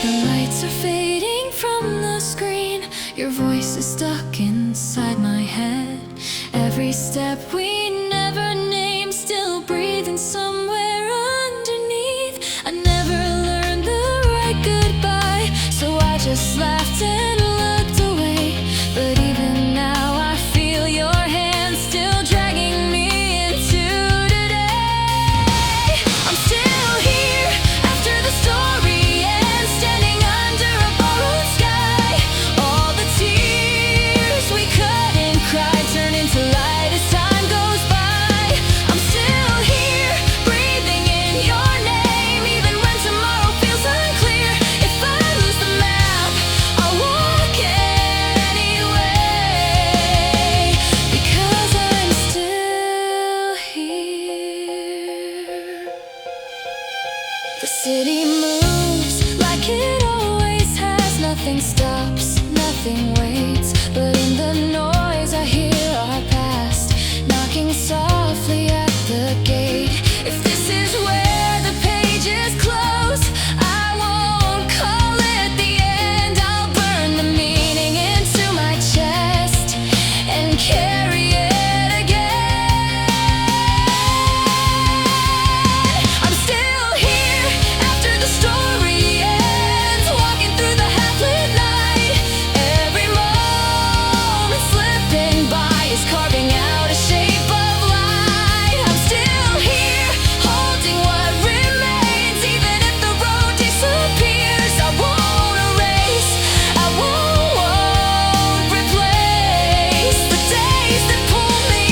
The lights are fading from the screen. Your voice is stuck inside my head. Every step we never named, still breathing somewhere underneath. I never learned the right goodbye, so I just laughed and looked away. But even now I feel your hand still dragging me into today. I'm still here after the story ends, standing under a borrowed sky. All the tears we couldn't cry turn into light as time goes by. I'm still here, breathing in your name, even when tomorrow feels unclear. If I lose the map, I'll walk anyway, because I'm still here. The city moves like it always has. Nothing stops, nothing waits. But in the noise I hear our past knocking softly at the gate. If this is where the pages close, I won't call it the end. I'll burn the meaning into my chest and carry it again. I'm still here after the story ends, walking through the half-lit night. Every moment slipping by is carving out a shape of light. I'm still here, holding what remains, even if the road disappears. I won't erase, I won't replace the days that pull me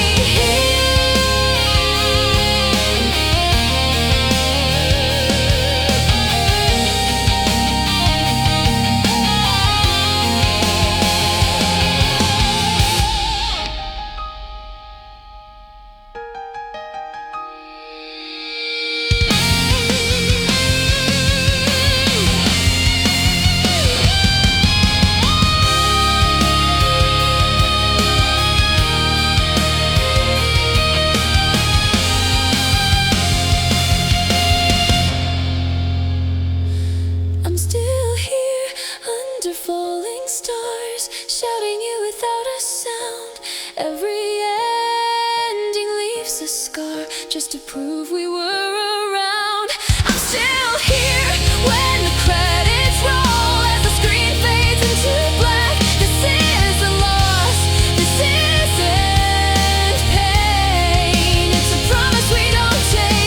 I'm still here under falling stars, shouting you without a sound. Every ending leaves a scar, just to prove we were around. I'm still here when the credits roll, as the screen fades into black. This isn't loss, this isn't pain. It's a promise we don't take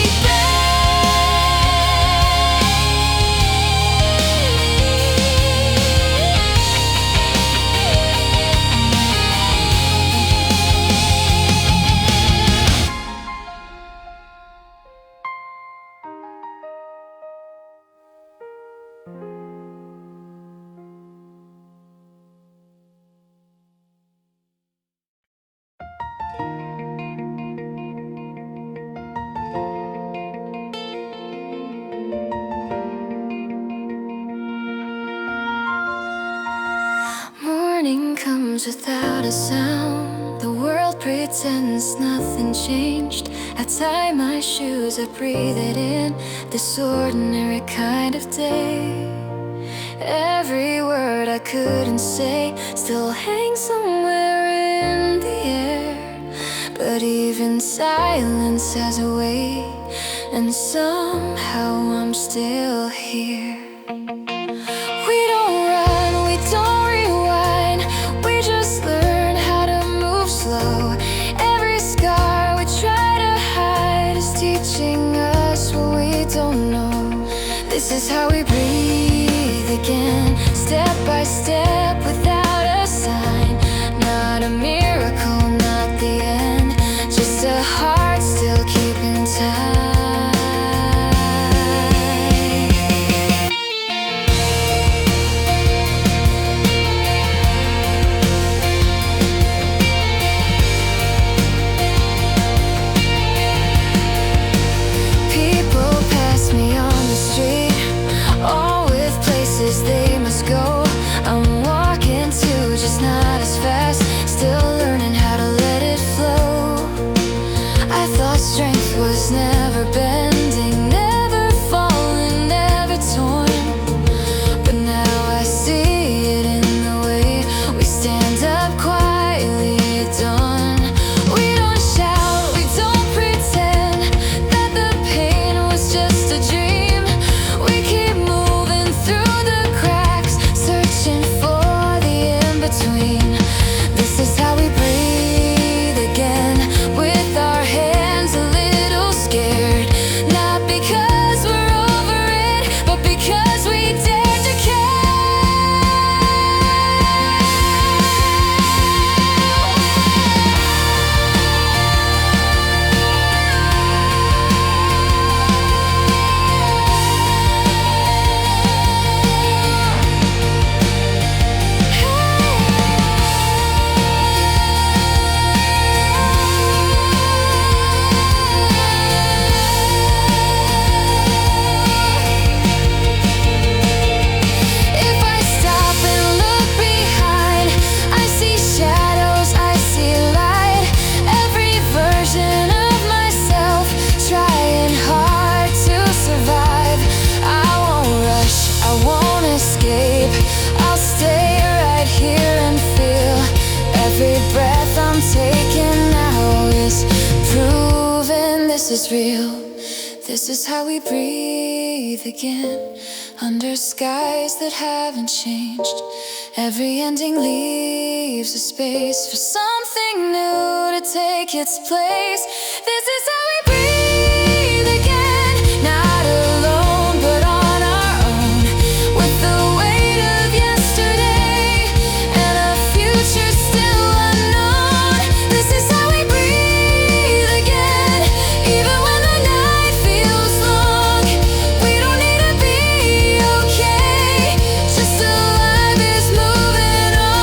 Morning comes without a sound. The world pretends nothing changed. I tie my shoes, I breathe it in. This ordinary kind of day. Every word I couldn't say still hangs somewhere in the air. But even silence has a way, and somehow I'm still here. We don't run, we don't rewind, we just learn how to move slow. Every scar we try to hide is teaching us what we don't know. This is how we breathe again, step by step without a sign. Not a miracle, not the end, just a heart still keeping time. People pass me on the street, all with places they must go. I'm walking is real. This is how we breathe again, under skies that haven't changed. Every ending leaves a space for something new to take its place. This is how we breathe again, not alone but on our own, with the weight of yesterday and a future still unknown. This is how we breathe again, even when the night feels long. We don't need to be okay, just a life is moving on.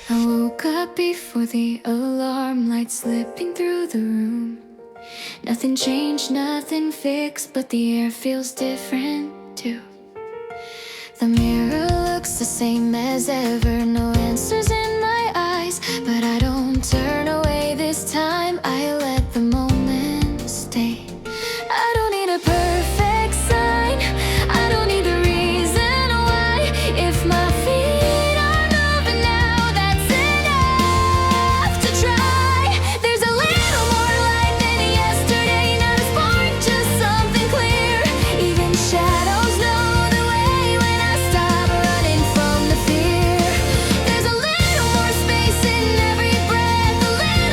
I woke up before the alarm light slipping through the room. Nothing changed, nothing fixed, but the air feels different too. The mirror looks the same as ever, no answers in my eyes, but I don't turn away this time. I let the moment stay. I don't need a perfect sign, I don't need the reason why. If my feet are moving now, that's enough to try. There's a little more light than yesterday, not a spark, just something clear. Even shadows know the way when I stop running from the fear. There's a little more space in every breath, a little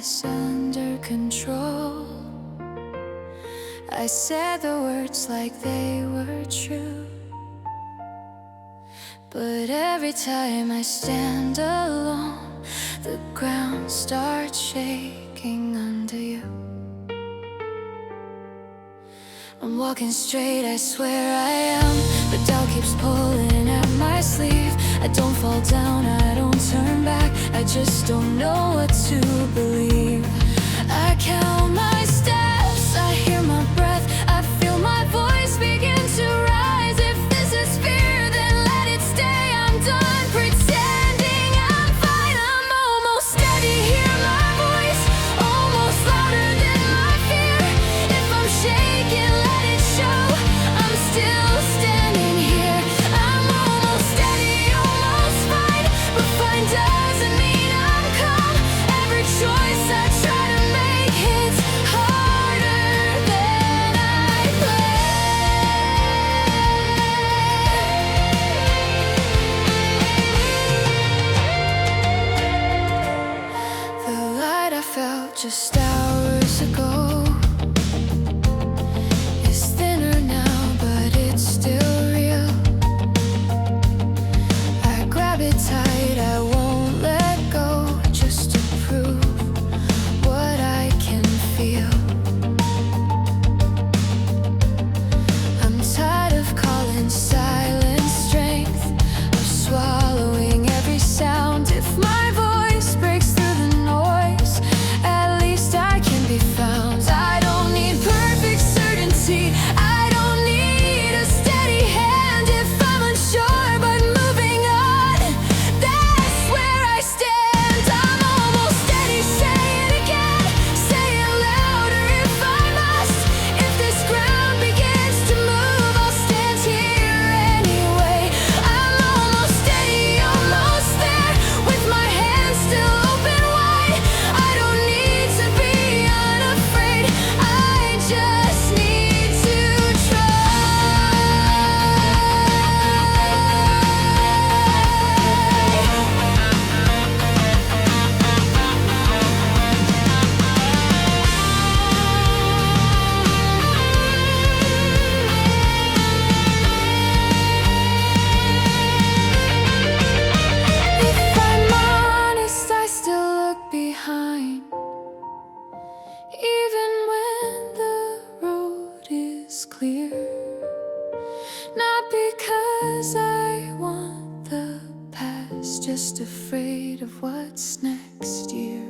this under control. I said the words like they were true, but every time I stand alone, the ground starts shaking under you. I'm walking straight, I swear I am, but doubt keeps pulling at my sleeve. I don't fall down, I don't turn back, I just don't know what to believe. I count my steps, I hear my breath, I feel my voice begin to rise. If this is fear, then let it stay. I'm done pretending I'm fine. I'm almost steady, hear my voice, almost louder than my fear. If I'm shaking, let it show, I'm still standing here. I'm almost steady, almost fine, but fine doesn't mean I'm calm. Every choice I try to make hits harder than I planned. The light I felt just hours ago is thinner now, but it's still real. I grab it tight, I won't let go, just to prove what I can feel. I'm tired of calling silence strength, of swallowing every sound. If my voice breaks through the noise, at least I can be found. I don't need perfect certainty, I don't need a steady hand. If I'm unsure but moving on, that's where I stand. I'm almost steady, say it again, say it louder if I must. If this ground begins to move, I'll stand here anyway. I'm almost steady, almost there, with my hands still open wide. I don't need to be unafraid, I just need to try. If I'm honest, I still look behind, even when the road is clear. Not because I want the past, just afraid of what's next year.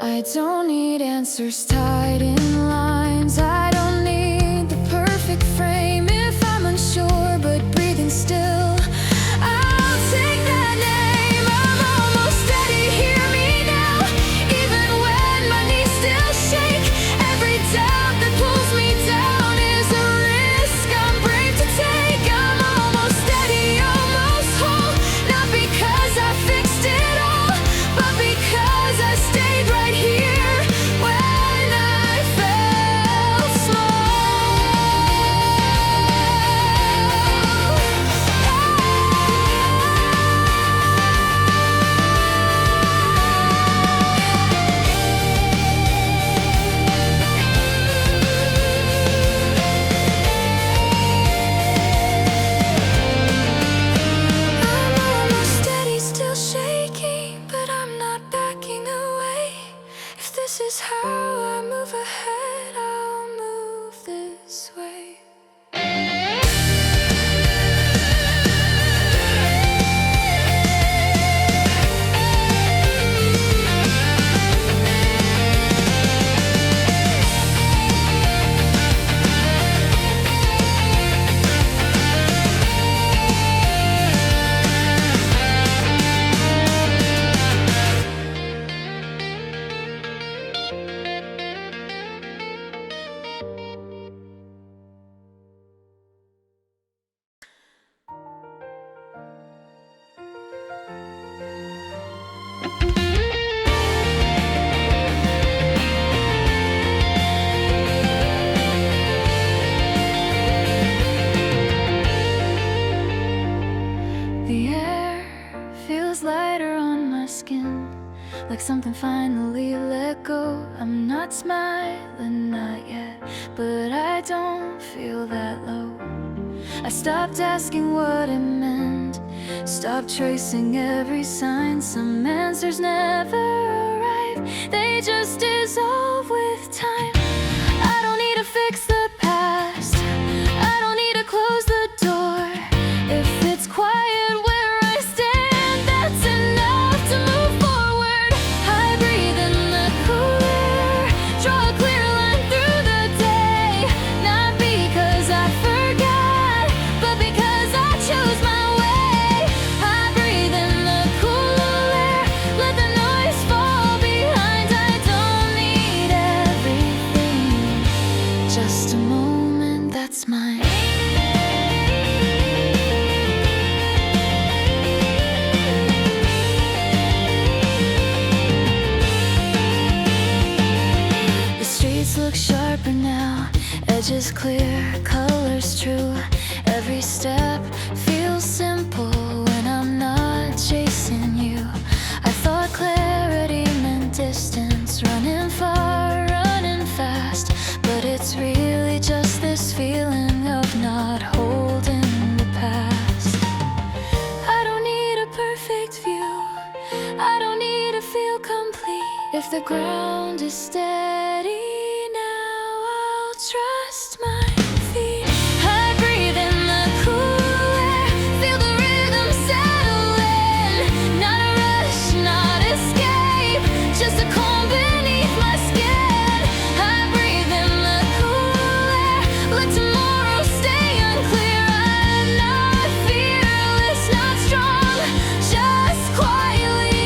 I don't need answers tied in lines, I don't need the perfect frame. If I'm unsure but breathing still, I'll take that name. I'm almost steady, hear me now, even when my knees still shake. Every doubt that pulls me down is a risk I'm brave to take. I'm almost steady, almost whole, not because I fixed it all, but because I stayed right here when I felt small. I'm almost steady, still shaking, but I'm not backing away. If this is how I move ahead, I'll move this way. something finally let go. I'm not smiling, not yet, but I don't feel that low. I stopped asking what it meant, stopped tracing every sign. Some answers never arrive, they just dissolve with time. I don't need to fix the past, I don't need to close the door. If it's quiet where I stand, that's enough to move forward. I breathe in the cool air, draw a clear line through the day. Not because I forgot, but because I chose my way. I breathe in the cool air, let the noise fall behind. I don't need everything, just a moment that's mine. The streets look sharper now, edges clear, colors true. Every step feels simple when I'm not chasing you. I thought clarity meant distance, running far, running fast, but it's really just this feeling of not holding the past. I don't need a perfect view, I don't need to feel complete. If the ground is steady now, I'll trust my feet. I breathe in the cool air, feel the rhythm settle in. Not a rush, not escape, just a calm beneath my skin. I breathe in the cool air, let tomorrow stay unclear. I'm not fearless, not strong, just quietly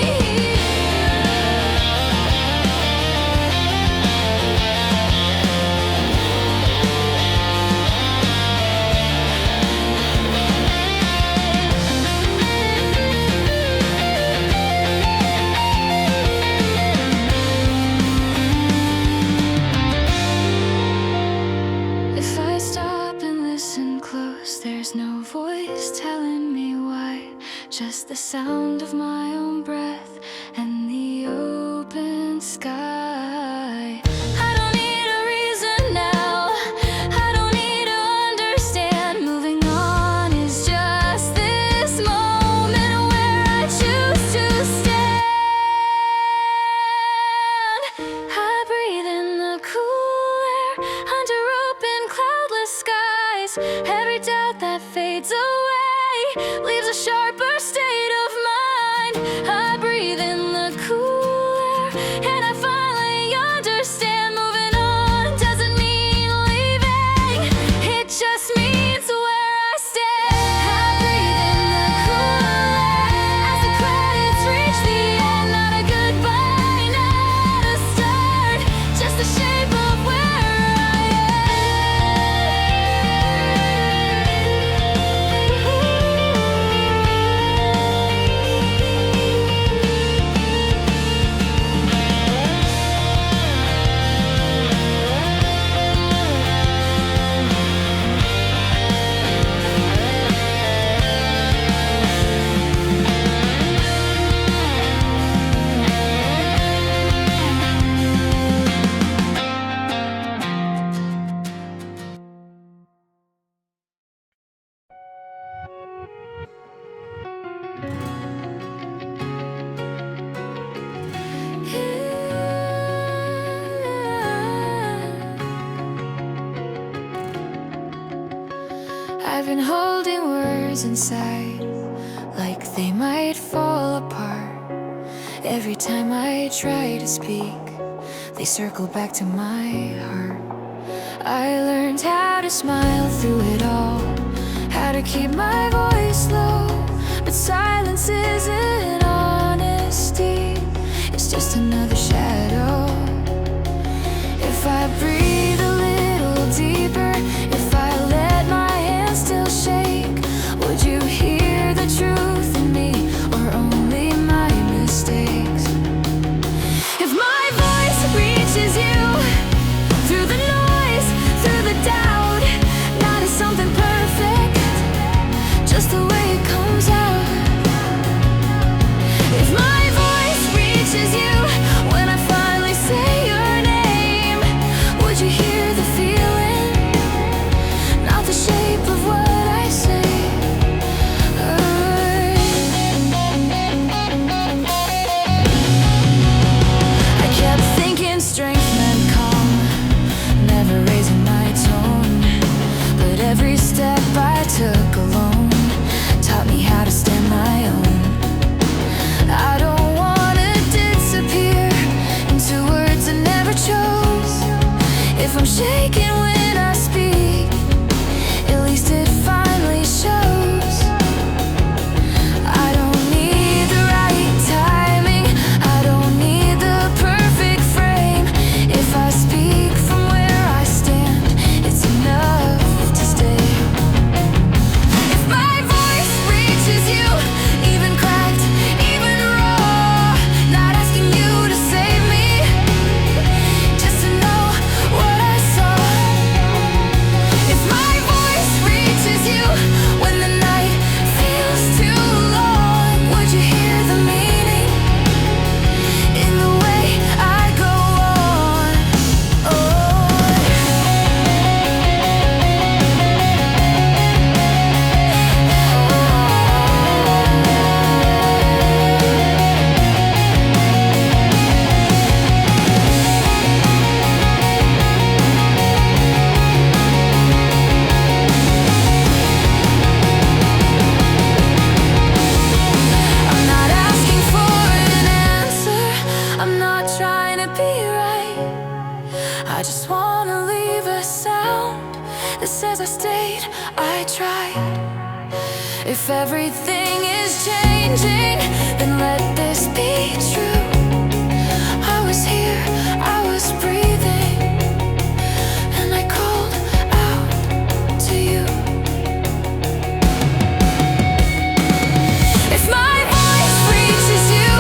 If I stop and listen close, there's no voice telling me why. Just the sound of my own breath and the open sky. I don't need a reason now, I don't need to understand. Moving on is just this moment where I choose to stand. I breathe in the cool air, under open cloudless skies. Every doubt that fades away leaves a sharper state of mind. I breathe in the cool air, and I finally understand. Moving on doesn't mean leaving, it just means where I stand. I breathe in the cool air as the credits reach the end. Not a goodbye, not a start, just the shape of where I I've been holding words inside, like they might fall apart. Every time I try to speak, they circle back to my heart. I learned how to smile through it all, how to keep my voice low. But silence isn't honesty, it's just another shadow. If I breathe a little deeper, if I let my hands still shake, would you hear the truth in me, or only my mistakes? If my voice reaches you through the noise, through the doubt, not as something perfect, just the way it comes out. I'm shaking when I speak, at least it finally shows. I don't need the right timing, I don't need the perfect frame. If I speak from where I stand, it's enough to stay. If my voice reaches you, even cracked, even raw, not asking you to save me, just to know what I saw. If my voice reaches you when the night feels too long, would you hear the meaning in the way I go on? I'm not asking for an answer, I'm not trying to be right. I just wanna leave a sound that says I stayed, I tried. If everything is changing, then let this be true. I was here, I was breathing, and I called out to you. If my voice reaches you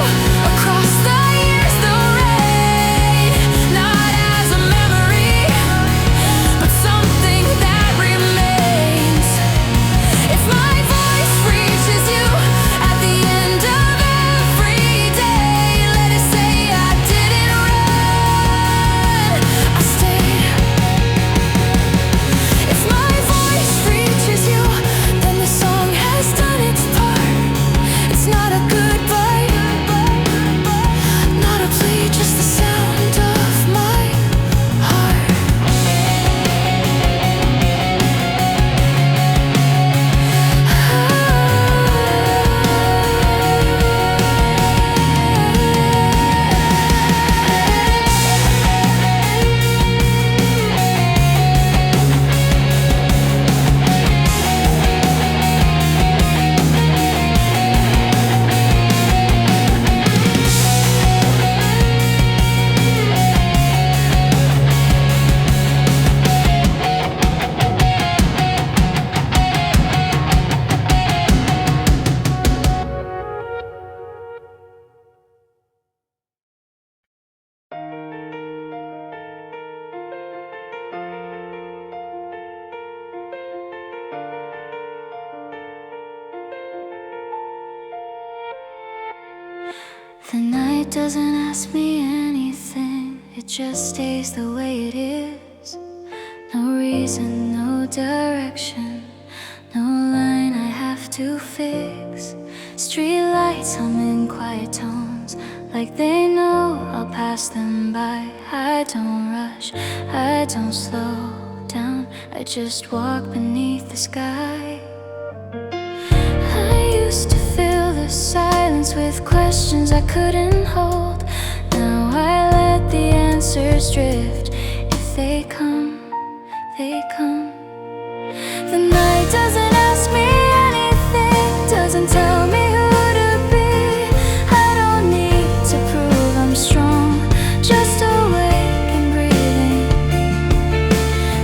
across the years, the rain, not as a memory, but something that remains. If my voice reaches you at the end of every day, let it say I didn't run, I stayed. If my voice reaches you, then the song has done its part. It's not a goodbye, not a plea, just the sound of my heart. The night doesn't ask me anything, it just stays the way it is. No reason, no direction, no line I have to fix. Street lights hum in quiet tones, like they know I'll pass them by. I don't rush, I don't slow down, I just walk beneath the sky. I used to fill the silence with questions I couldn't hold. Now I let the answers drift. If they come, they come. The night doesn't ask me anything, doesn't tell me who to be. I don't need to prove I'm strong, just awake and breathing.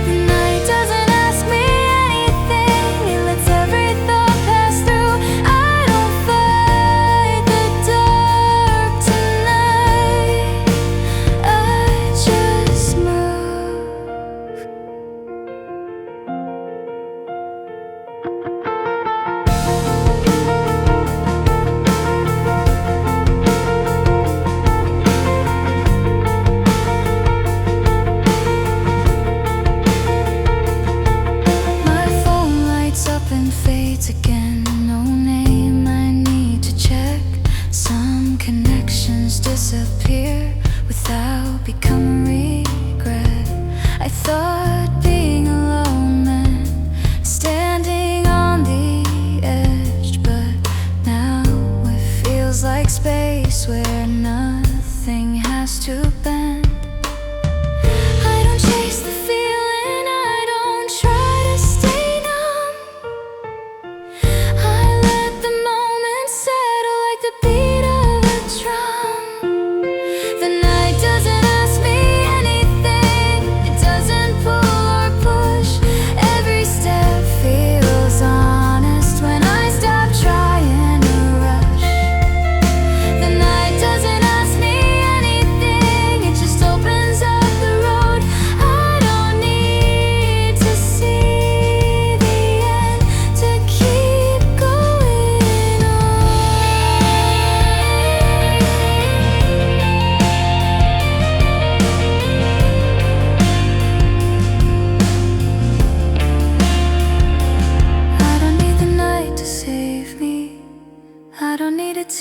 The night doesn't ask me anything, it lets every thought pass through. I don't fight the dark tonight, I just move. My phone lights up and fades again. No name I need to check. Some connections disappear without becoming regret. I thought being alone meant standing on the edge, but now it feels like space where nothing has to bend. I don't chase the fear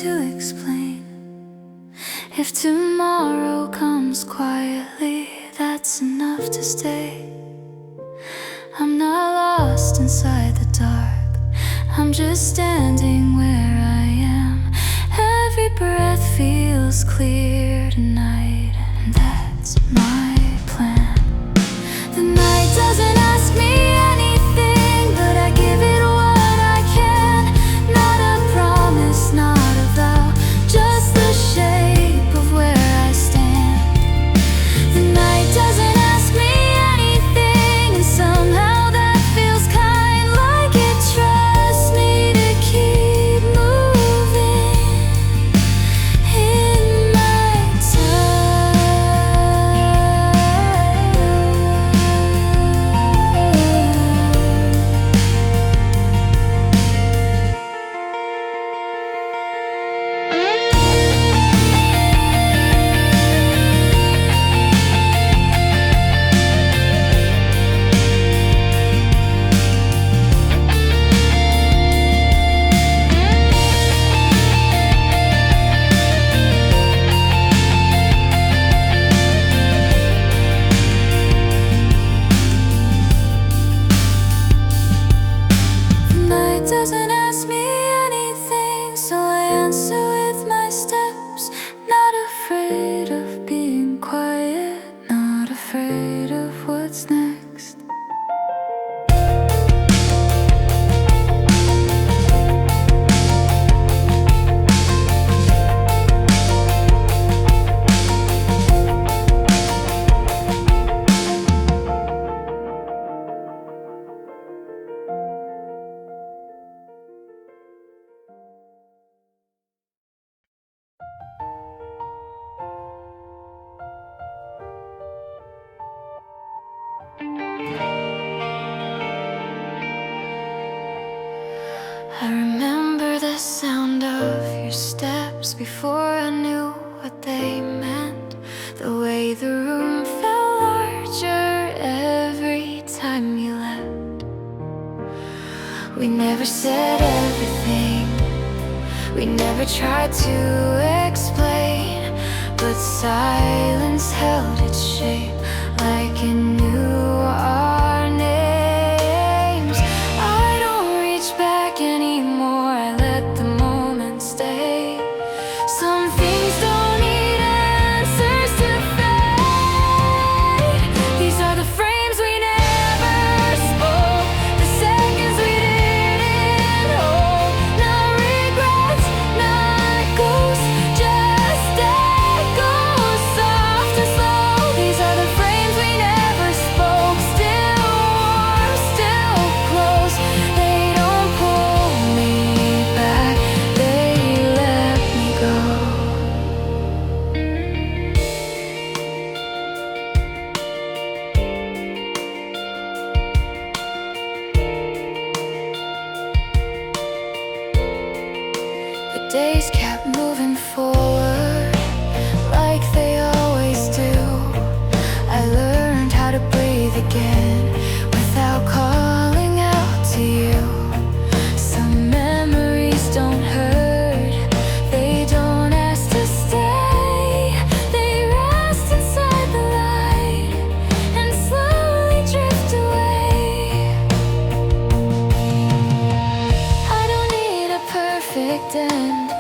to explain. If tomorrow comes quietly, that's enough to stay. I'm not lost inside the dark, I'm just standing where I am. Every breath feels clear tonight, and that's my plan. The night doesn't ask me anything, but I give it what I can. Not a promise, not a vow, just the shape of where I stand. The night doesn't ask me anything, and somehow that feels kind, like it trusts me to keep moving in my doesn't ask me anything, so I answer with my steps. Not afraid of being quiet, not afraid of what's next. I remember the sound of your steps before I knew what they meant. The way the room felt larger every time you left. We never said everything, we never tried to explain, but silence held its shape like it knew our names. I don't reach back anymore, I let the moment stay. Some things don't need answers to fade. These are the frames we never spoke, the seconds we didn't hold. No regrets, not ghosts, just echoes, soft and slow. These are the frames we never spoke, still warm, still close. They don't pull me back, they let me go. The days kept moving forward like they always do. I learned how to breathe again without calling out to you. Some memories don't hurt, they don't ask to stay. They rest inside the light and slowly drift away. I don't need a perfect end,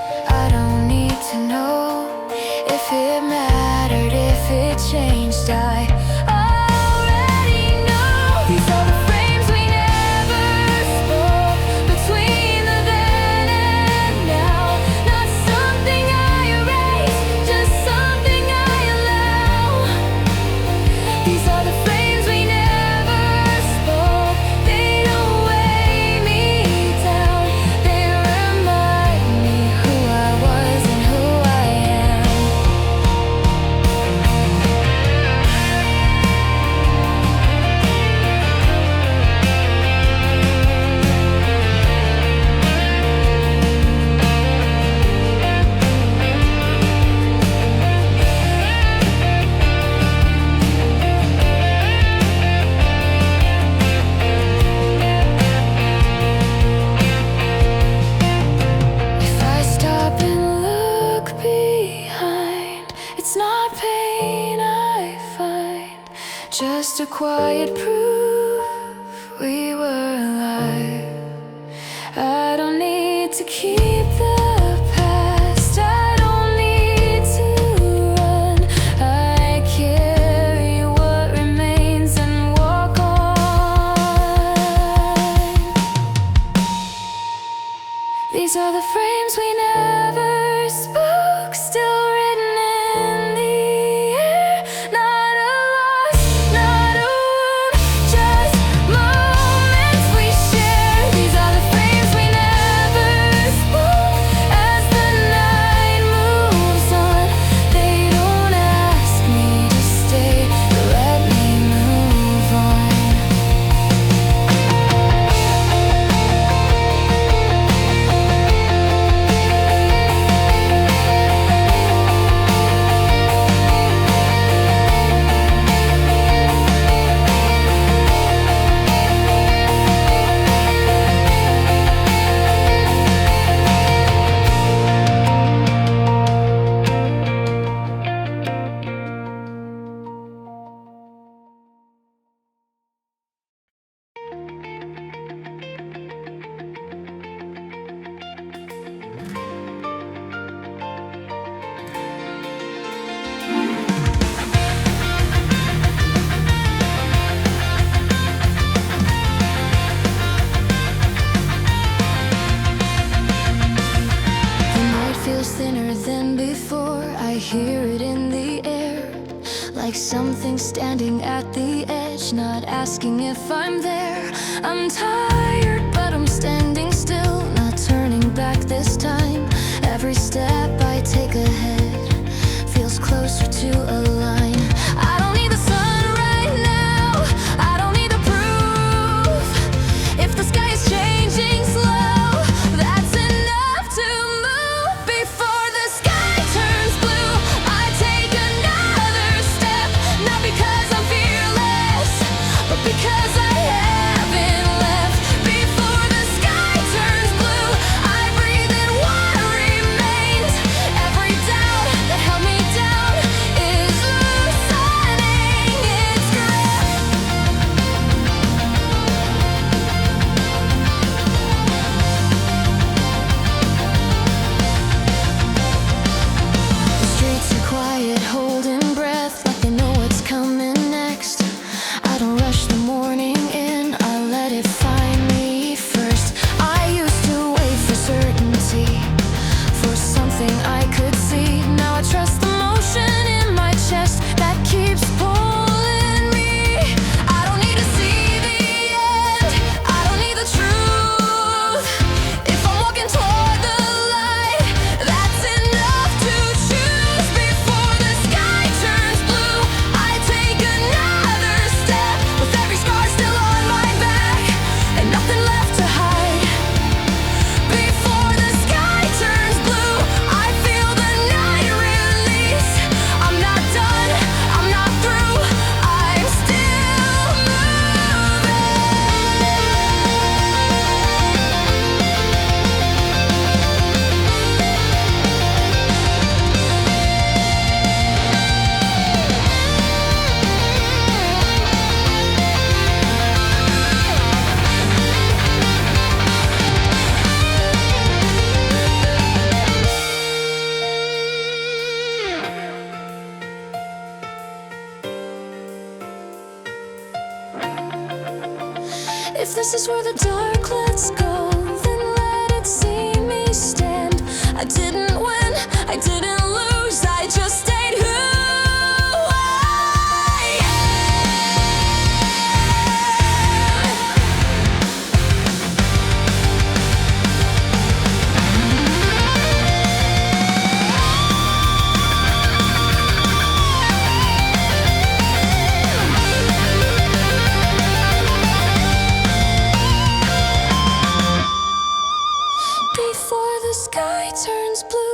just a quiet proof we were alive. I don't need to keep the past, I don't need to run. I carry what remains and walk on. These are the frames we never spoke, still written in the air. Not a loss, not a wound, just moments we share. These are the frames we never spoke. As the night moves on, they don't ask me to stay, but let me move on. Thinner than before, I hear it in the air, like something standing at the edge, not asking if I'm there. I'm tired, but I'm standing still, not turning back this time. Every step I take ahead feels closer to a line. I don't need the sun right now, I don't need the proof. If the sky is changing slow, that's enough to move. Before the sky turns blue, I take another step, not because I'm fearless, but because I haven't left. Before the sky turns blue, I breathe in what remains. Every doubt that held me down is loosening its grip. The streets are quiet, holding breath, like they know what's coming next. I don't rush the morning in, I let it find me first. I used to wait for certainty, for something I could see. Now I trust the motion in my chest that keeps pulling me. I don't need to see the end, I don't need the truth. If I'm walking toward the light, that's enough to choose. Before the sky turns blue, I take another step, with every scar still on my back and nothing left to hide. Before the sky turns blue, I feel the night release. I'm not done, I'm not through, I'm still moving. If this is where the dark lets go, then let it see me stand. I didn't win, I didn't lose, I just stayed who I am. Before the sky turns blue,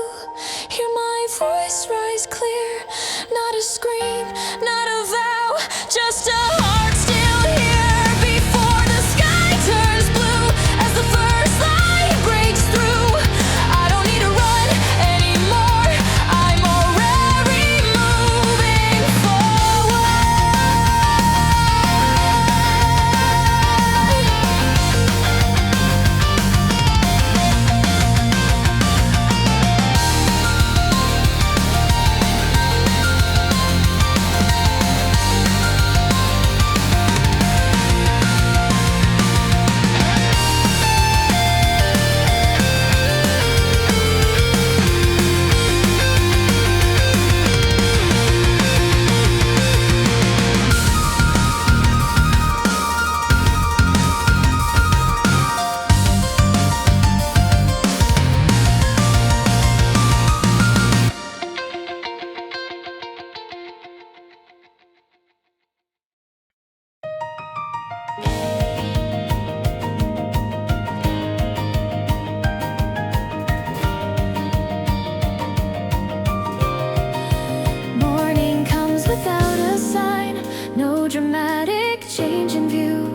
Morning comes without a sign, no dramatic change in view.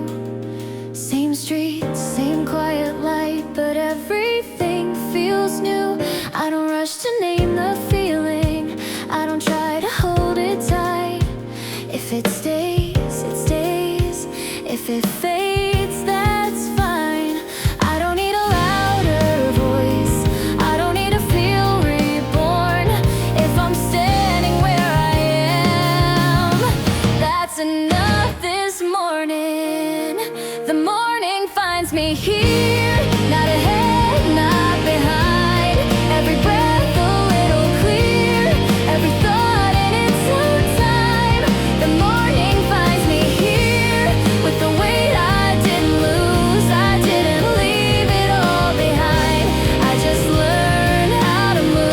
Same streets, same quiet light, but everything feels new. I don't rush to name the feeling, I don't try to hold it tight. If it stays, it stays. If it fades, that's fine. I don't need a louder voice, I don't need to feel reborn. If I'm standing where I am, that's enough this morning. The morning finds me here, not ahead, not behind. Every breath a little clear, every thought in its own time. The morning finds me here, with the weight I didn't lose. I didn't leave it all behind, I just learned how to move.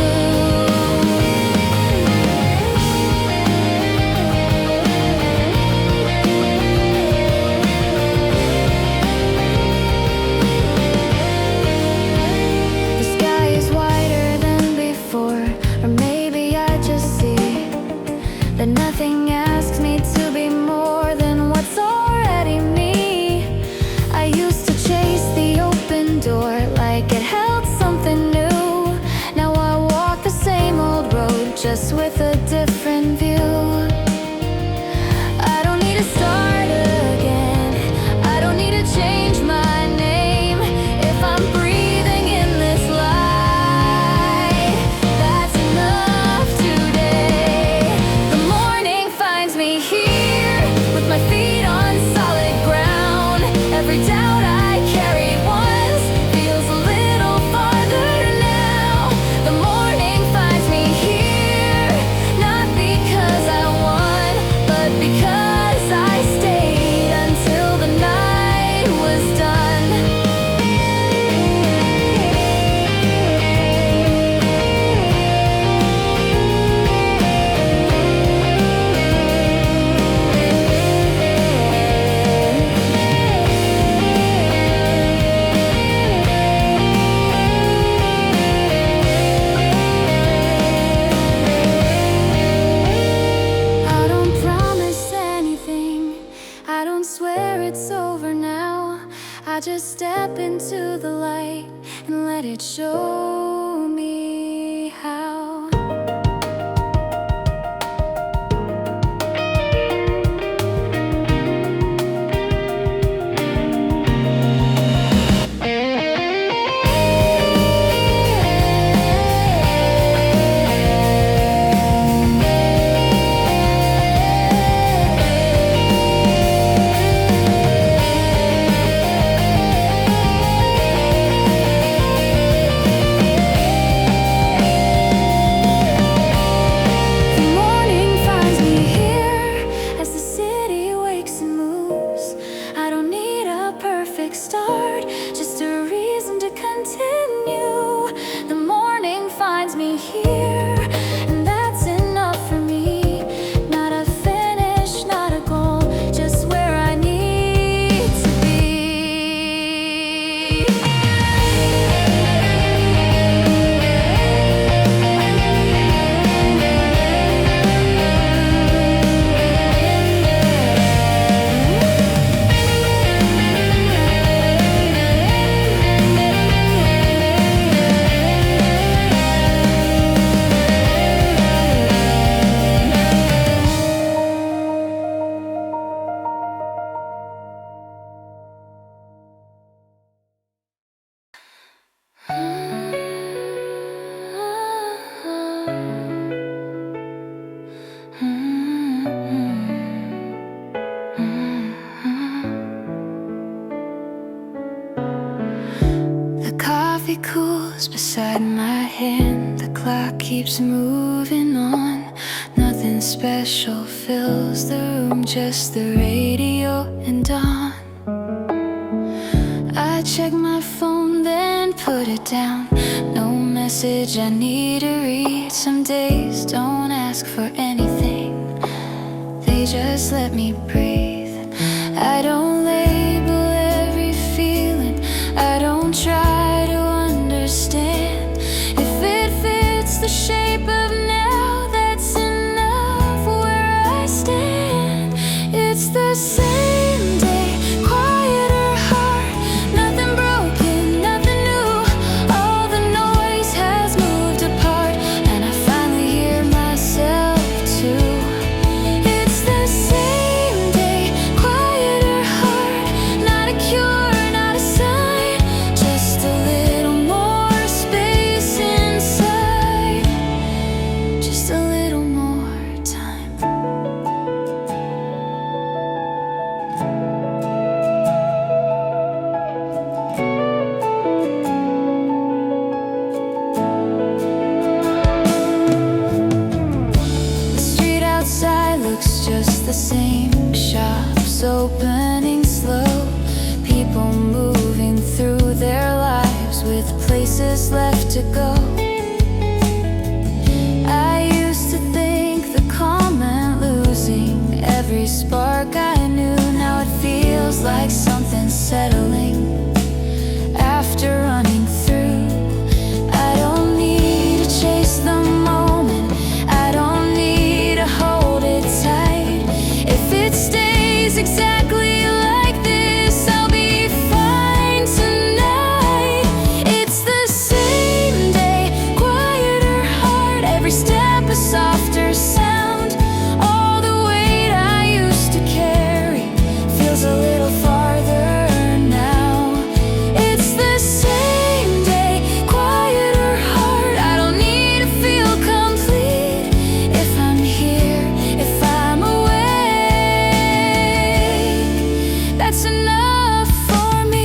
The sky is wider than before, or maybe I just see that nothing asks me to be more than what's already me. I used to chase the open door like it held something new. Now I walk the same old road, just with a different view. I don't need to start again, I don't need to change my name. If I'm breathing in this light, that's enough today. The morning finds me here, with my feet on solid ground. Every doubt I carried once feels a little farther now. The morning finds me here, not because I won, but because I stayed until the night was done. I don't promise anything, I don't swear it's over now. I just step into the light and let it show me how. The morning finds me here, as the city wakes and moves. I don't need a perfect start, just a reason to continue. The morning finds me here, and that's enough for me. Not a finish, not a goal, just where I need to be. The coffee cools beside my hand, the clock keeps moving on. Nothing special fills the room, just the radio and dawn. I check my phone, then put it down. No message I need to read. Some days don't ask for anything, they just let me breathe. I don't lay moving slow, people moving through their lives with places left to go. I used to think the calm meant losing every spark I knew. Now it feels like something's settling after running through. I don't need to chase the moment, I don't need to hold it tight. If it stays exactly like this, I'll be fine tonight. It's the same day, quieter heart, every step a softer sound. All the weight I used to carry feels a little farther now. It's the same day, quieter heart, I don't need to feel complete. If I'm here, if I'm awake, that's enough for me.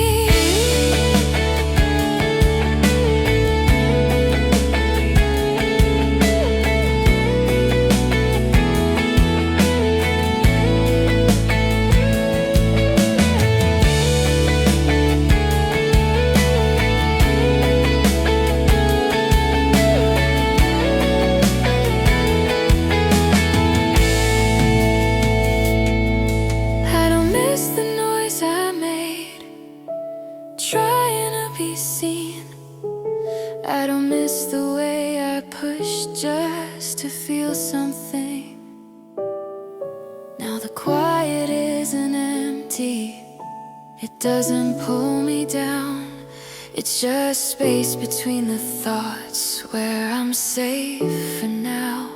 I don't miss the noise I made, trying to be seen. I don't miss the way I pushed just to feel something. Now the quiet isn't empty, it doesn't pull me down. It's just space between the thoughts where I'm safe for now.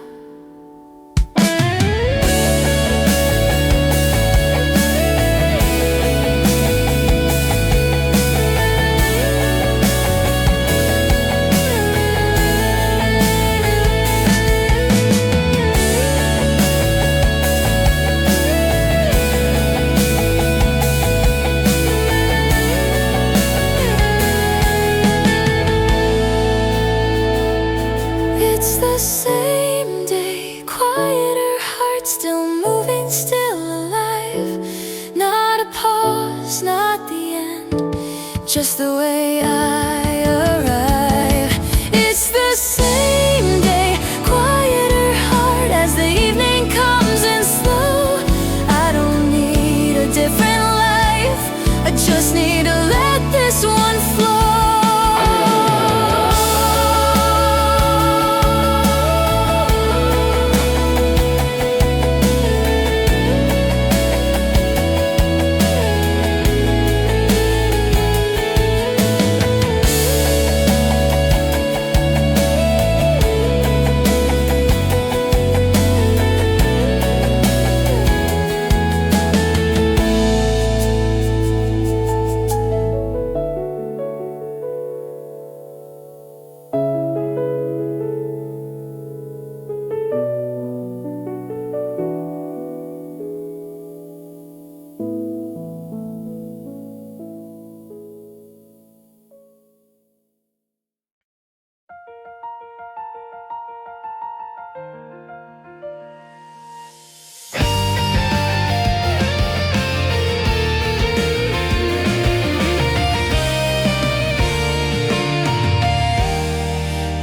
It's the same day, quieter heart, still moving, still alive. Not a pause, not the end, just the way I arrive. It's the same day, quieter heart, as the evening comes in slow. I don't need a different life, I just need to let this one flow.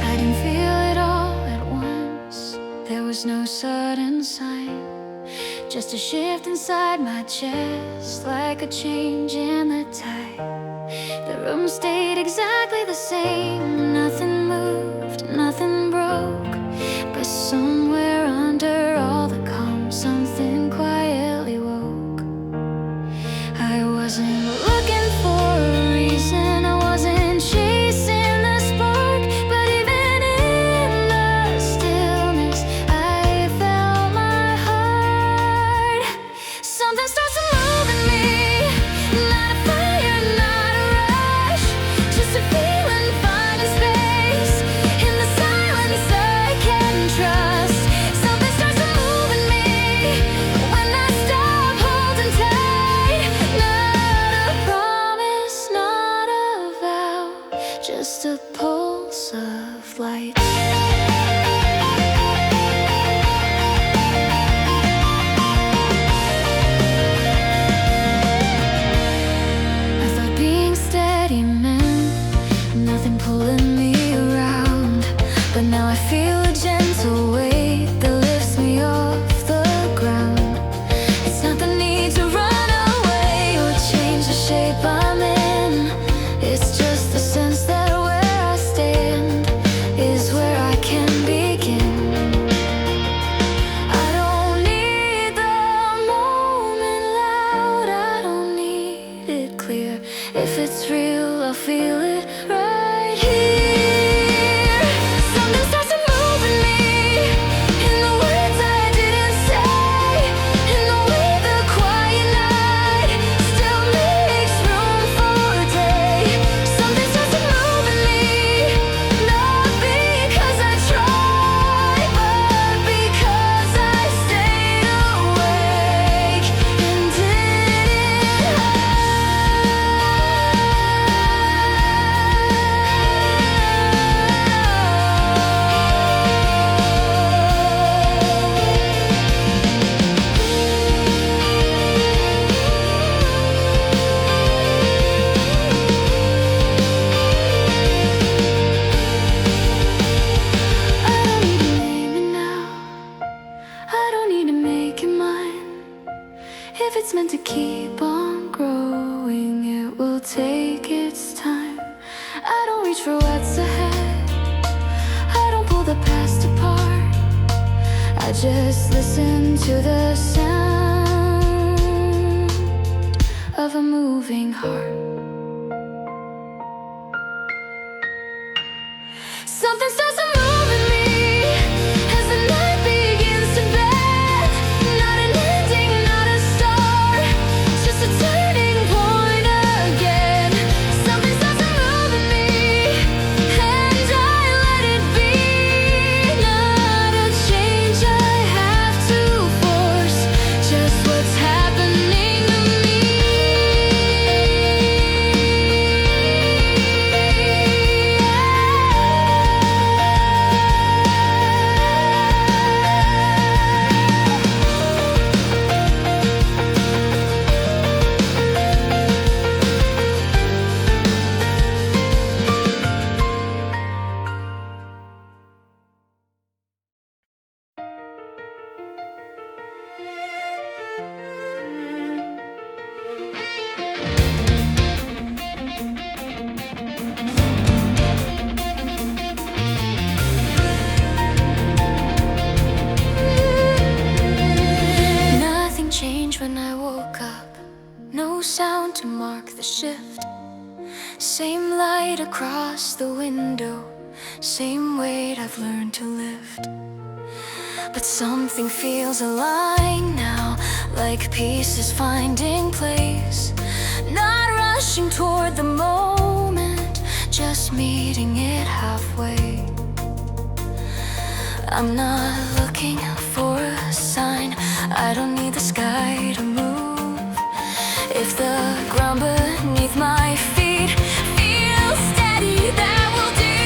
I didn't feel it all at once, there was no sudden sign, just a shift inside my chest, like a change in the tide. The room stayed exactly the same, nothing moved, nothing broke, but somewhere under all the calm, something quietly woke. I wasn't looking for a reason, I wasn't chasing the spark, but even in the stillness, I felt my heart. Something starts to move in me, not a fire, not a rush, just a feeling finding space in the silence I can trust. Something starts to move in me when I stop holding tight. Not a If it's real, I'll feel it right here. Something starts to move in me, in the words I didn't say, in the way the quiet night still makes room for day. Something starts to move in me, not because I tried, but because I stayed awake and didn't If it's meant to keep on growing, it will take its time. I don't reach for what's ahead, I don't pull the past apart. I just listen to the sound of a moving heart. Something starts to move in me as the night begins to bend. Not an ending, not a start, just a turning point again. Something starts to move in me, and I let it be. Not a change I have to force, just what's happening to me. Nothing changed when I woke up, no sound to mark the shift. Same light across the window, same weight I've learned to lift. But something feels aligned now, like pieces finding place. Not rushing toward the moment, just meeting it halfway. I'm not looking for a sign, I don't need the sky to move. If the ground beneath my feet feels steady, that will do.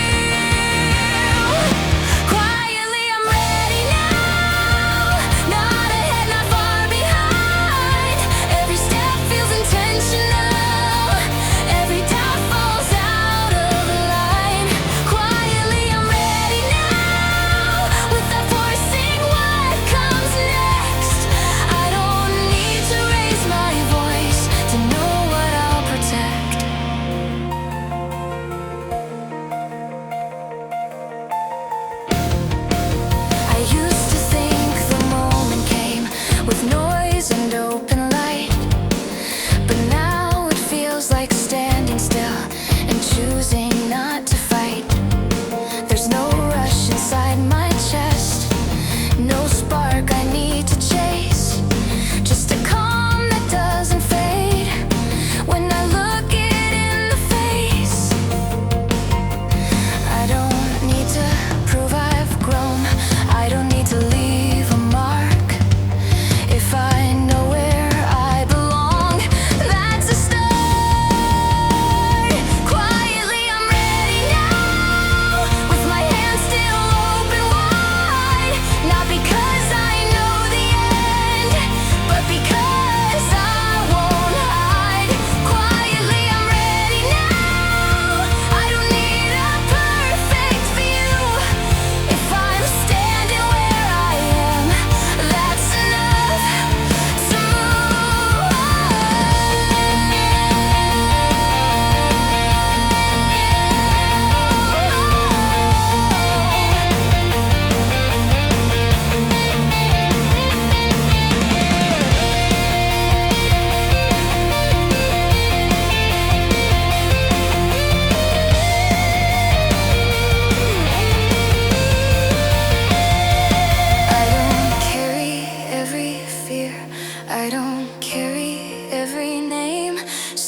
Quietly I'm ready now, not ahead, not far behind. Every step feels intentional, every doubt falls out of line. Quietly I'm ready now, without forcing what comes next. I don't need to raise my voice to know what I'll protect.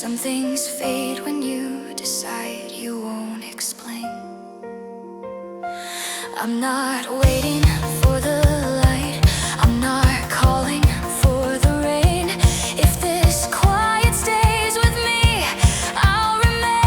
Some things fade when you decide you won't explain. I'm not waiting for the light, I'm not calling for the rain. If this quiet stays with me, I'll remain.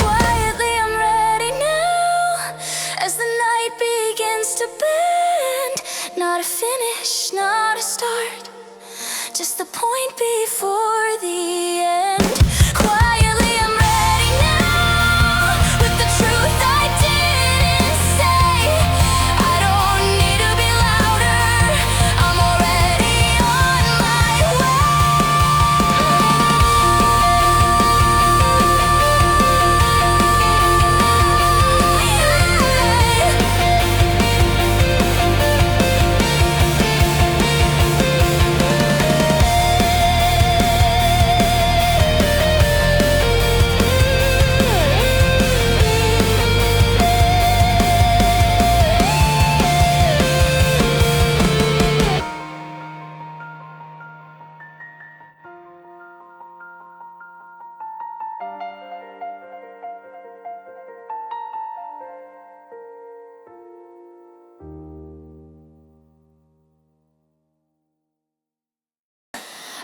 Quietly I'm ready now, as the night begins to bend. Not a finish, not a start, just the point before the end. Quietly I'm ready now, with the truth I didn't say. I don't need to be louder, I'm already on my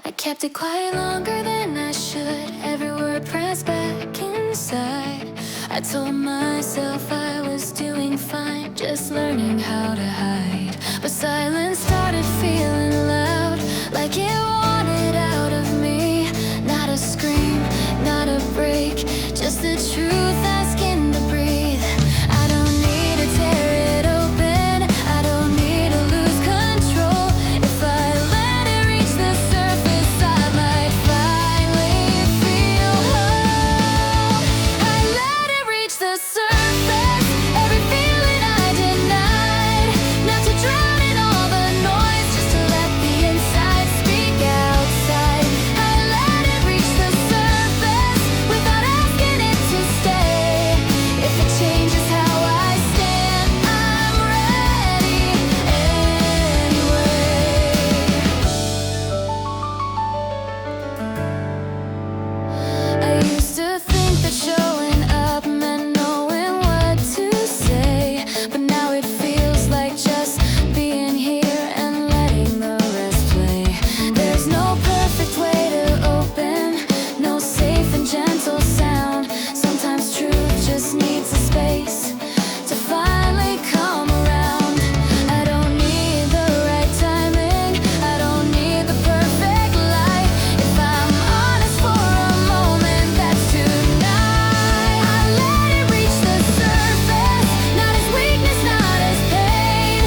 I kept it quiet longer than I should. Every word pressed back inside. I told myself I was doing fine, just learning how to hide. But silence started feeling loud, like it wanted out of me. Not a scream, not a break, just the truth asking to breathe. I don't need to tear it open, I don't need to lose control. If I let it reach the surface, I might finally feel whole. I let it reach the surface, every feeling I denied. Not to drown in all the noise, just to let the inside speak outside. I let it reach the surface, without asking it to stay. If it changes how I stand, I'm ready anyway. I used to think that showing up meant knowing what to say, but now it feels like just being here and letting the rest play. There's no perfect way to open, no safe and gentle sound. Sometimes truth just needs a space to finally come around. I don't need the right timing, I don't need the perfect light. If I'm honest for a moment, that's tonight. I let it reach the surface, not as weakness, not as pain,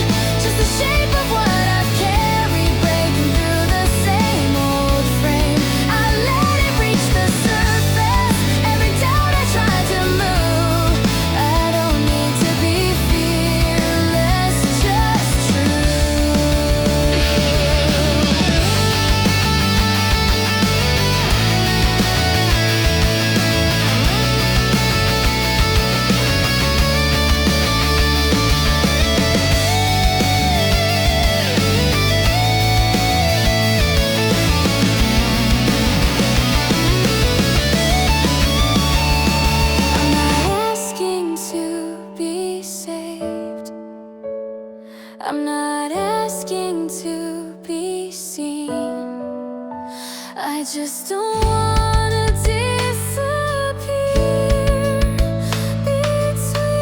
just the shape of what I've carried, breaking through the same old frame. I let it reach the surface, every doubt I tried to move. I don't need to be fearless, just true. I'm not asking to be saved, I'm not asking to be seen. I just don't wanna disappear between.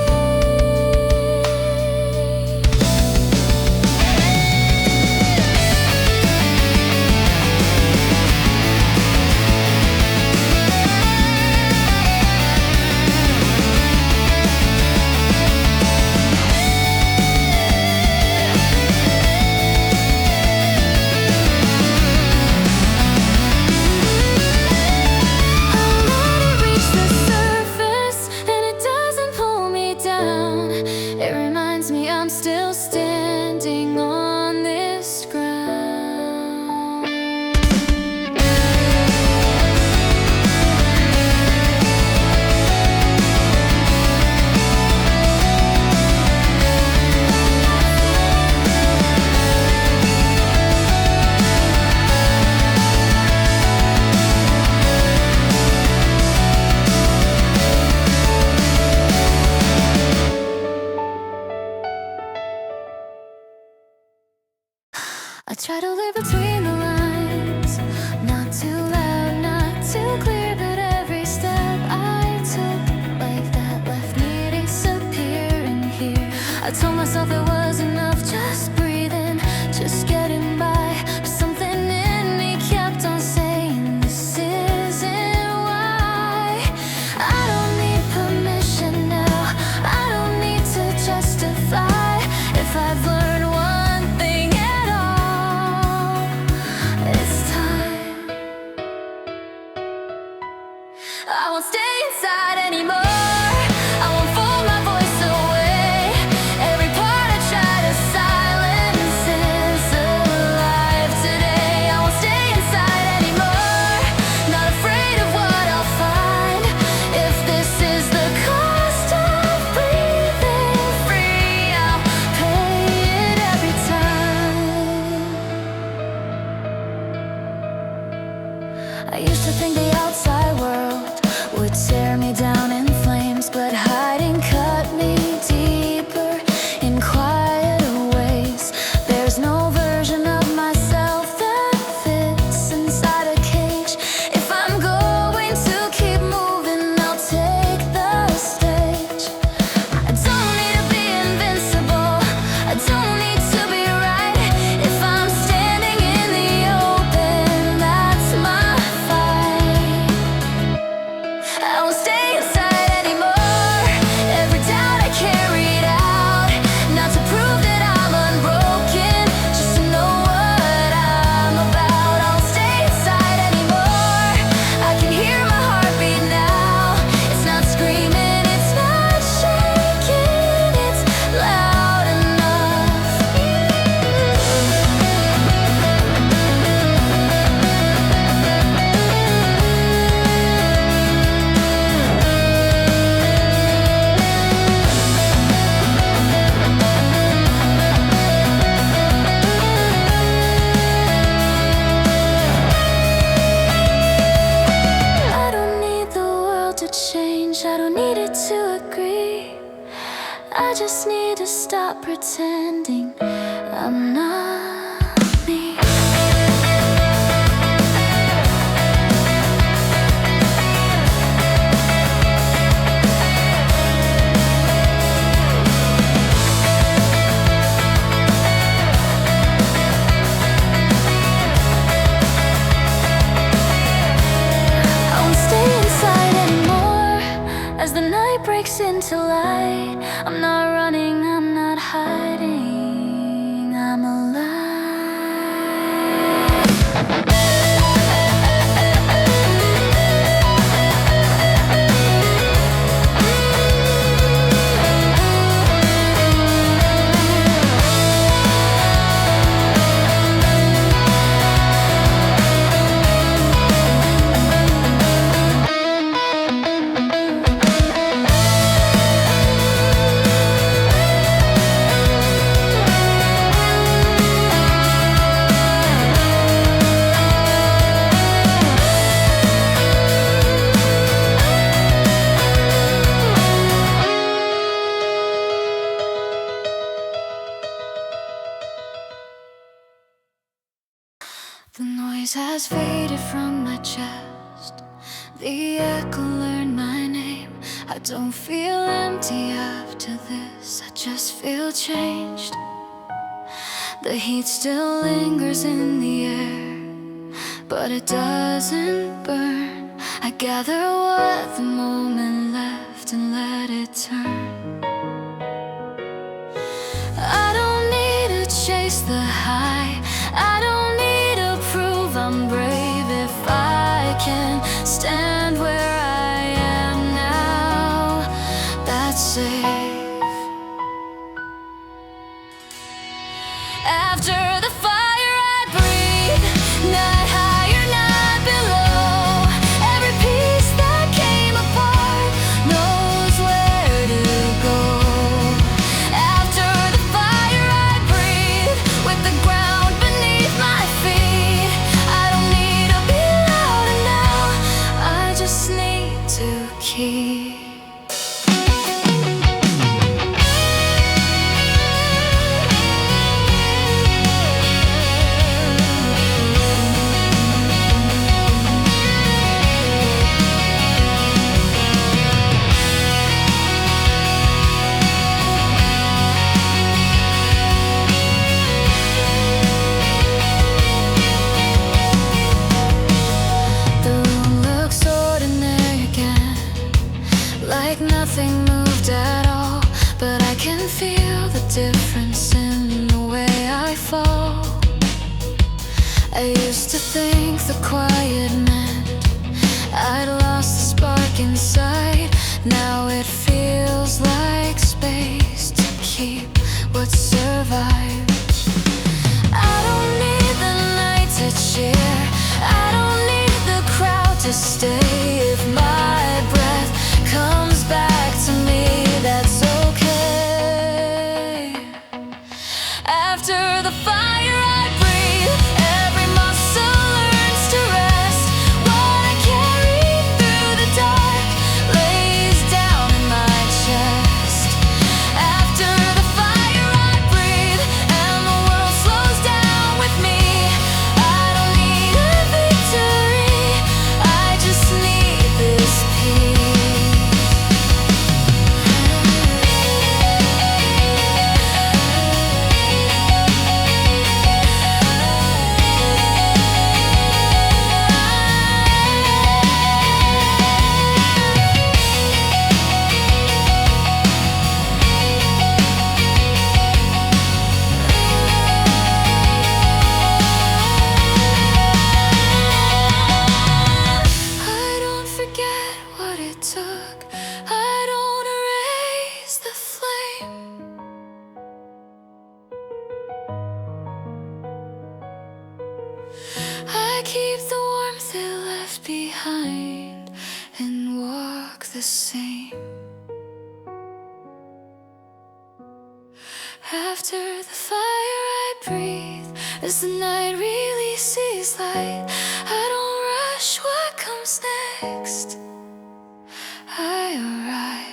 I try to live between the lines, not too loud, not too clear, but every step I took like that left me disappearing here. I told myself it was enough, just breathing, just getting by, but something in me kept on saying this isn't why. I don't need permission now, I don't need to justify. If I've learned one thing at all, it's time. I won't stay inside anymore, I won't fold my voice away. Every part I try to silence is alive today. I won't stay inside anymore, not afraid of what I'll find. If this is the cost of breathing free, I'll pay it every time. I used to think the outside world would tear me down in flames, but hiding cut me deeper in quieter ways. There's no version of myself that fits inside a cage. If I'm going to keep moving, I'll take the stage. I don't need to be invincible, I don't need to be right. If I'm standing in the open, that's my fight. I won't stay inside anymore, every doubt I carried out, not to prove that I'm unbroken, just to know what I'm about. I won't stay inside anymore, I can hear my heartbeat now. It's not screaming, it's not shaking, it's loud enough. I don't need the world to change, I don't need it to agree. I just need to stop pretending I'm not me. I won't stay inside anymore, as the night breaks into light. I'm not running, I'm not hiding, I'm alive. The noise has faded from my chest, the echo learned my name. I don't feel empty after this, I just feel changed. The heat still lingers in the air, but it doesn't burn. I gather what the moment left and let it turn. I don't need to chase the high, I don't need to prove I'm brave. If I can stand where I am now, that's safe. After the fire I breathe, not higher, not below. Every piece that came apart knows where to go. After the fire I breathe, with the ground beneath my feet. I don't need to be louder now, I just need to keep. difference in the way I fall. I used to think the quiet meant I'd lost the spark inside. Now it feels like space to keep what survived. I don't need the night to cheer, I don't need the crowd to stay. If my breath comes back to me, that's okay. After the fire I breathe, every muscle learns to rest. What I carry through the dark lays down in my chest. After the fire I breathe, and the world slows down with me. I don't need a victory, I just need this peace. I don't forget what it took, I don't erase the flame. I keep the warmth it left behind and walk the same. After the fire I breathe, as the night really sees light. I don't rush what comes next, I arrive.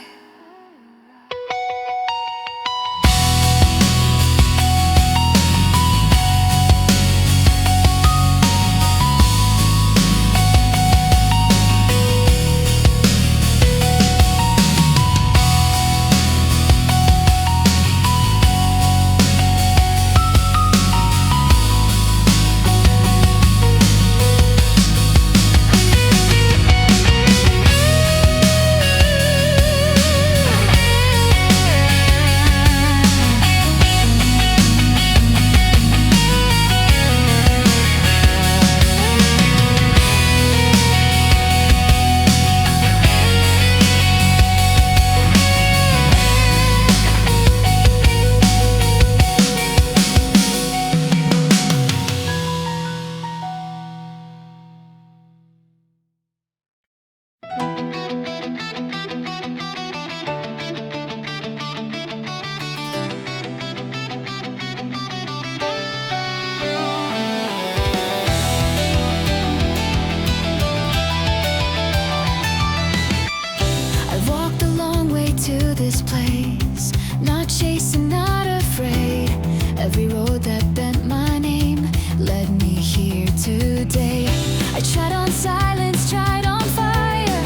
I've walked a long way to this place, not chasing, not afraid. Every road that bent my name led me here today. I tried on silence, tried on fire,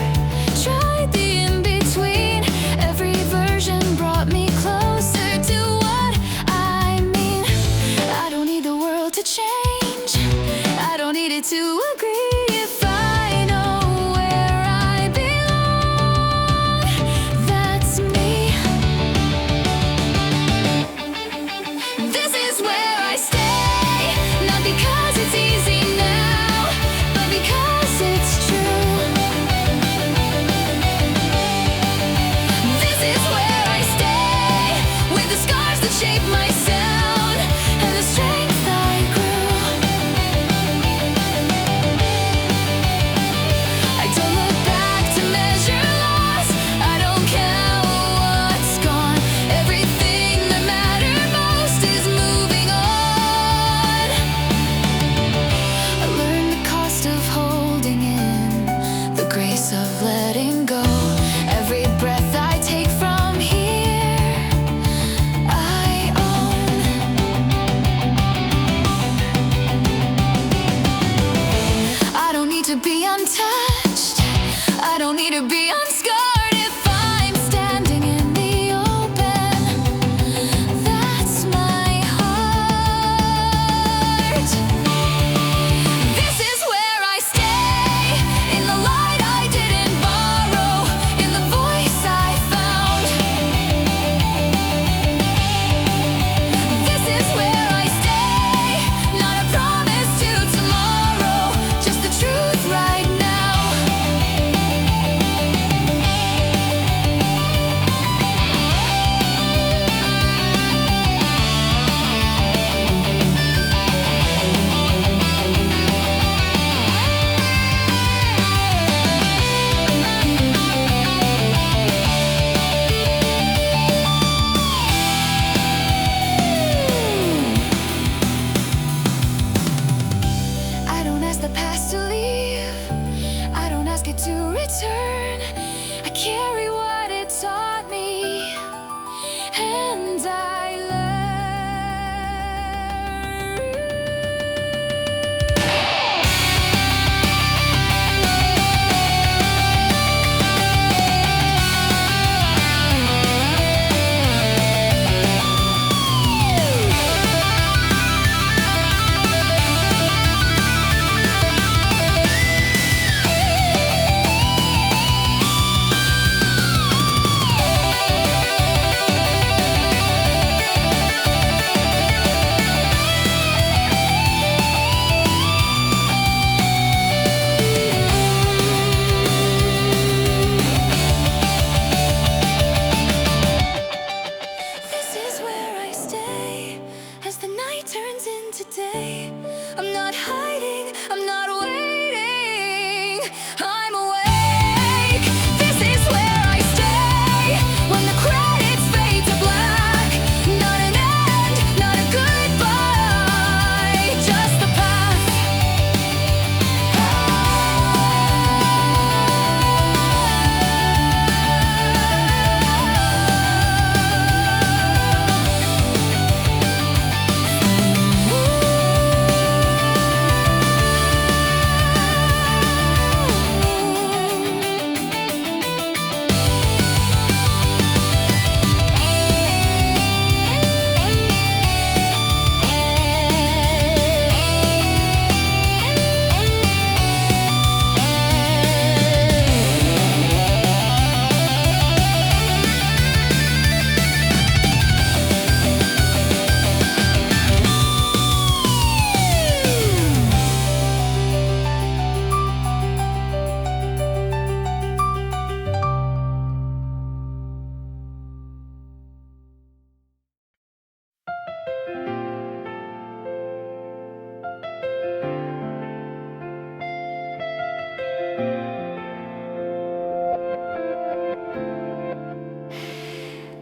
tried the in-between. Every version brought me closer to what I mean. I don't need the world to change, I don't need it to agree. If I know where I belong, that's me. This is where I stay, not because it's easy now, but because it's true. This is where I stay, with the scars that shape my sound and the strength I grew. I don't look back to measure loss, I don't count what's gone. Everything that mattered most is moving on. I learned the cost of holding in, the grace of letting go. Every breath I take from here, I own. turns into day. I'm not hiding, I'm not waiting, I'm awake. This is where I stay when the credits fade to black. Not an end, not a goodbye, just the path.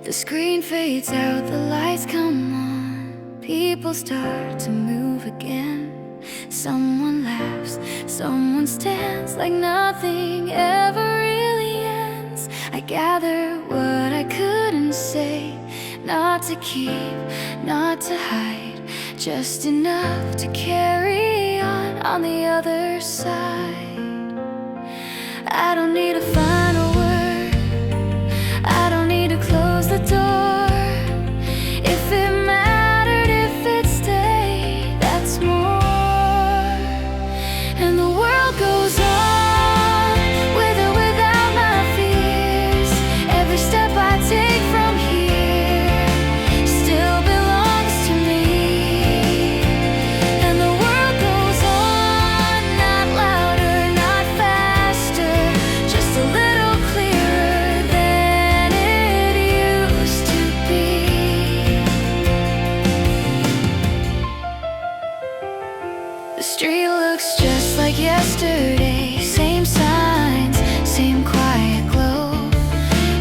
The screen fades out, the lights come on. People start to move again. Someone laughs, someone stands like nothing ever really ends. I gather what I couldn't say, not to keep, not to hide, just enough to carry on the other side. I don't need a final word, I don't need to close the door. If it mattered, if it stayed, that's more. And the world goes on, with or without my fears. Every step I take from here still belongs to me. And the world goes on, not louder, not faster, just a little clearer than it used to be. The street looks just like yesterday, same signs, same quiet glow.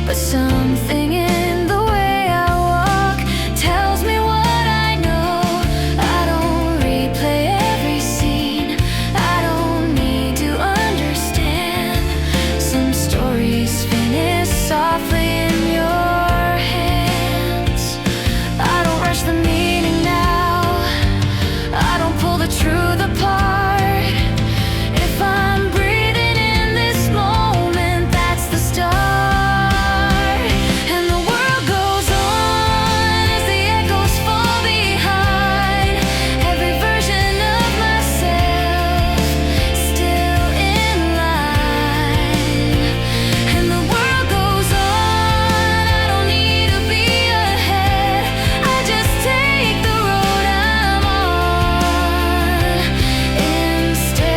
But something in the way I walk tells me what I know. I don't replay every scene, I don't need to understand. Some stories finish softly in your hands. I don't rush the meaning now, I don't pull the truth apart. If I'm breathing in this moment, that's the start. And the world goes on as the echoes fall behind. Every version of myself still in line. And the world goes on, I don't need to be ahead, I just take the road I'm on instead.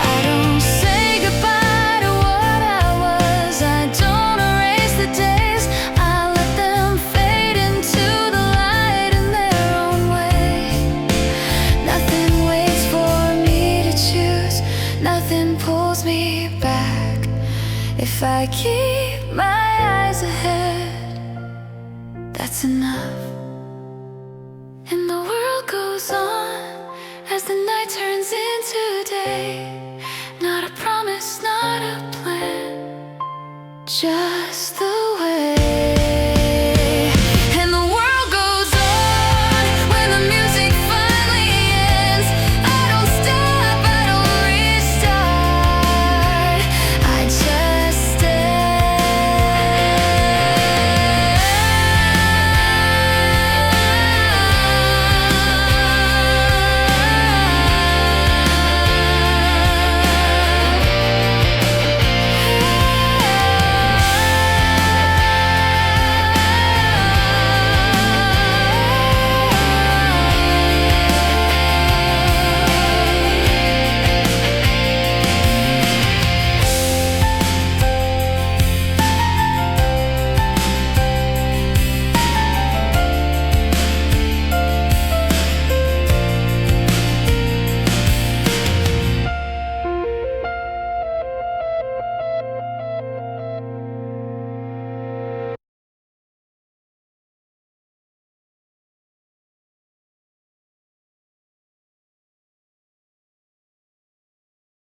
I don't say goodbye to what I was, I don't erase the days, I let them fade into the light in their own way. Nothing waits for me to choose, nothing pulls me back. If I keep my eyes ahead, that's enough. And the world goes on as the night turns into day. Not a promise, not a plan, just the